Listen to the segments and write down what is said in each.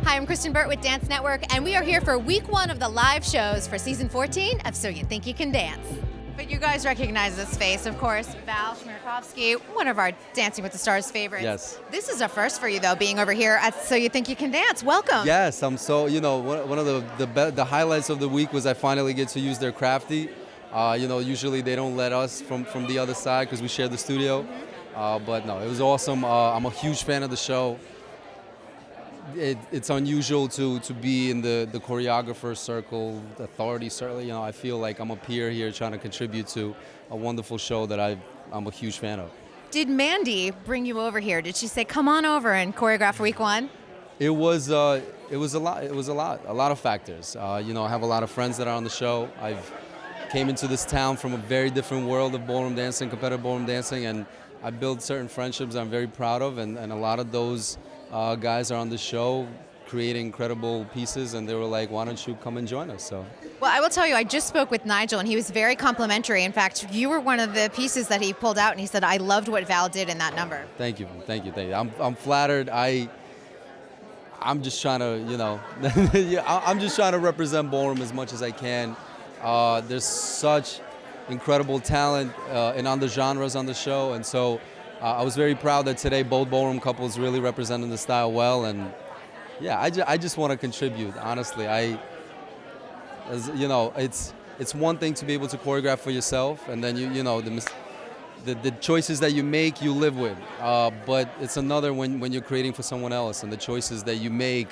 Hi, I'm Kristyn Burtt with Dance Network, and we are here for week 1 of the live shows for season 14 of So You Think You Can Dance. But you guys recognize this face, of course, Val Chmerkovskiy, one of our Dancing with the Stars favorites. Yes. This is a first for you, though, being over here at So You Think You Can Dance. Welcome. Yes, I'm so, one of the highlights of the week was I finally get to use their crafty. Usually they don't let us from the other side because we share the studio. But no, it was awesome. I'm a huge fan of the show. It's unusual to be in the choreographer circle, the authority circle. I feel like I'm a peer here trying to contribute to a wonderful show that I'm a huge fan of. Did Mandy bring you over here? Did she say, come on over and choreograph week 1? It was a lot of factors. I have a lot of friends that are on the show. I've came into this town from a very different world of ballroom dancing, competitive ballroom dancing, and I built certain friendships I'm very proud of, and a lot of those guys are on the show creating incredible pieces, and they were like, why don't you come and join us? So. Well, I will tell you, I just spoke with Nigel, and he was very complimentary. In fact, you were one of the pieces that he pulled out, and he said, I loved what Val did in that number. Thank you. I'm flattered. I'm just trying to, I'm just trying to represent ballroom as much as I can. There's such incredible talent in other genres on the show, and so I was very proud that today both ballroom couples really represented the style well, and yeah, I just want to contribute. Honestly, it's one thing to be able to choreograph for yourself, and then the choices that you make, you live with. But it's another when you're creating for someone else, and the choices that you make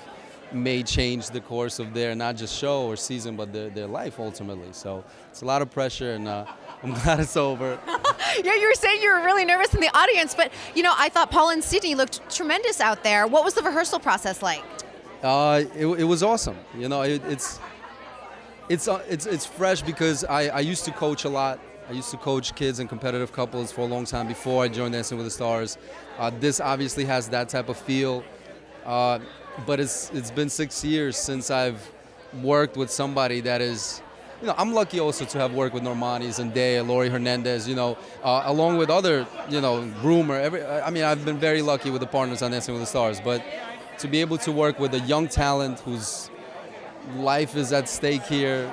may change the course of their not just show or season, but their life ultimately. So it's a lot of pressure, and I'm glad it's over. Yeah, you were saying you were really nervous in the audience, but I thought Paul and Sydney looked tremendous out there. What was the rehearsal process like? It was awesome. It's fresh because I used to coach a lot. I used to coach kids and competitive couples for a long time before I joined Dancing with the Stars. This obviously has that type of feel, but it's been 6 years since I've worked with somebody that is. I'm lucky also to have worked with Normani, Zendaya, Lori Hernandez, along with other, groomer. I've been very lucky with the partners on Dancing with the Stars, but to be able to work with a young talent whose life is at stake here,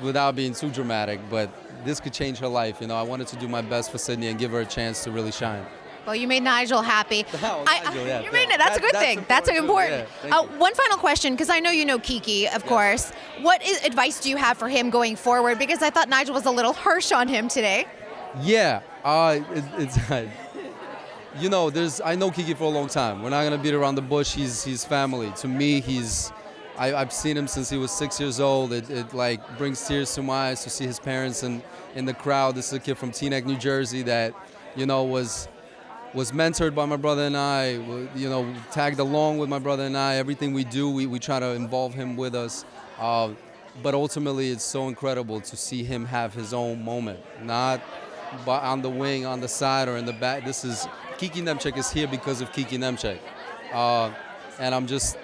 without being too dramatic, but this could change her life. I wanted to do my best for Sydney and give her a chance to really shine. Well, you made Nigel happy. Nigel, yeah. You made it. That's a good thing. That's important. Yeah, one final question, because I know you know Kiki, of course. What advice do you have for him going forward? Because I thought Nigel was a little harsh on him today. Yeah, it's I know Kiki for a long time. We're not gonna beat around the bush. He's family. To me, I've seen him since he was 6 years old. It brings tears to my eyes to see his parents in the crowd. This is a kid from Teaneck, New Jersey that was mentored by my brother and I, tagged along with my brother and I. Everything we do, we try to involve him with us. But ultimately, it's so incredible to see him have his own moment, not on the wing, on the side, or in the back. Kiki Nemchek is here because of Kiki Nemchek. And I'm just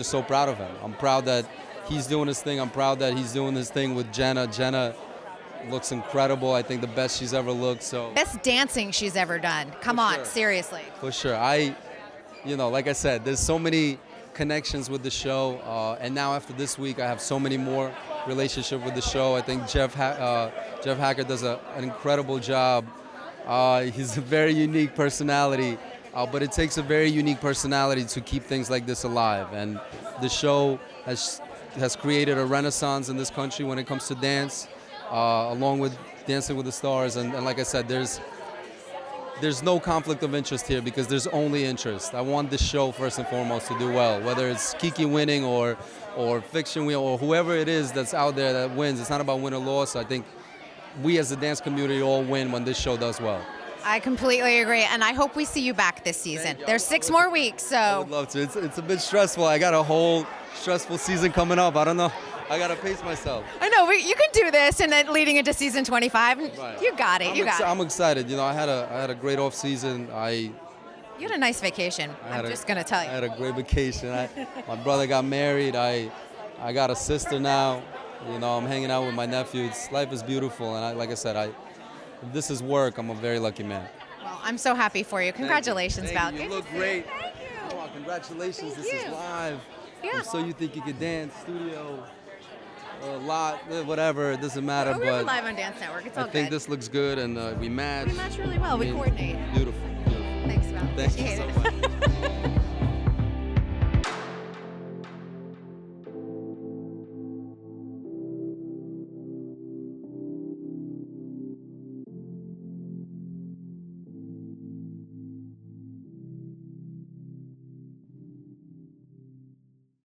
so proud of him. I'm proud that he's doing his thing. I'm proud that he's doing his thing with Jenna. Jenna looks incredible. I think the best she's ever looked. So best dancing she's ever done. Come on, seriously. For sure. Like I said, there's so many connections with the show, and now after this week, I have so many more relationship with the show. I think Jeff Hacker does an incredible job. He's a very unique personality, but it takes a very unique personality to keep things like this alive. And the show has created a renaissance in this country when it comes to dance. Along with Dancing with the Stars, and like I said, there's no conflict of interest here because there's only interest. I want this show first and foremost to do well, whether it's Kiki winning or Fiction winning or whoever it is that's out there that wins. It's not about win or loss. I think we as the dance community all win when this show does well. I completely agree, and I hope we see you back this season. There's 6 more weeks, so. I would love to. It's a bit stressful. I got a whole stressful season coming up. I don't know. I got to pace myself. I know, you can do this, and then leading into season 25, right. You got it. I'm excited. I had a great off season. You had a nice vacation. I'm just gonna tell you. I had a great vacation. My brother got married. I got a sister now. I'm hanging out with my nephew. Life is beautiful, and like I said, if this is work, I'm a very lucky man. Well, I'm so happy for you. Congratulations, Val. Thank you. You look great. Oh, congratulations. This is live. Yeah. So You Think You Can Dance studio. A lot, whatever, it doesn't matter. We're but live on Dance Network. It's all I think good. this looks good, and we match. We match really well. We coordinate. Beautiful. Thanks, Val. Thank you Appreciate so it. much.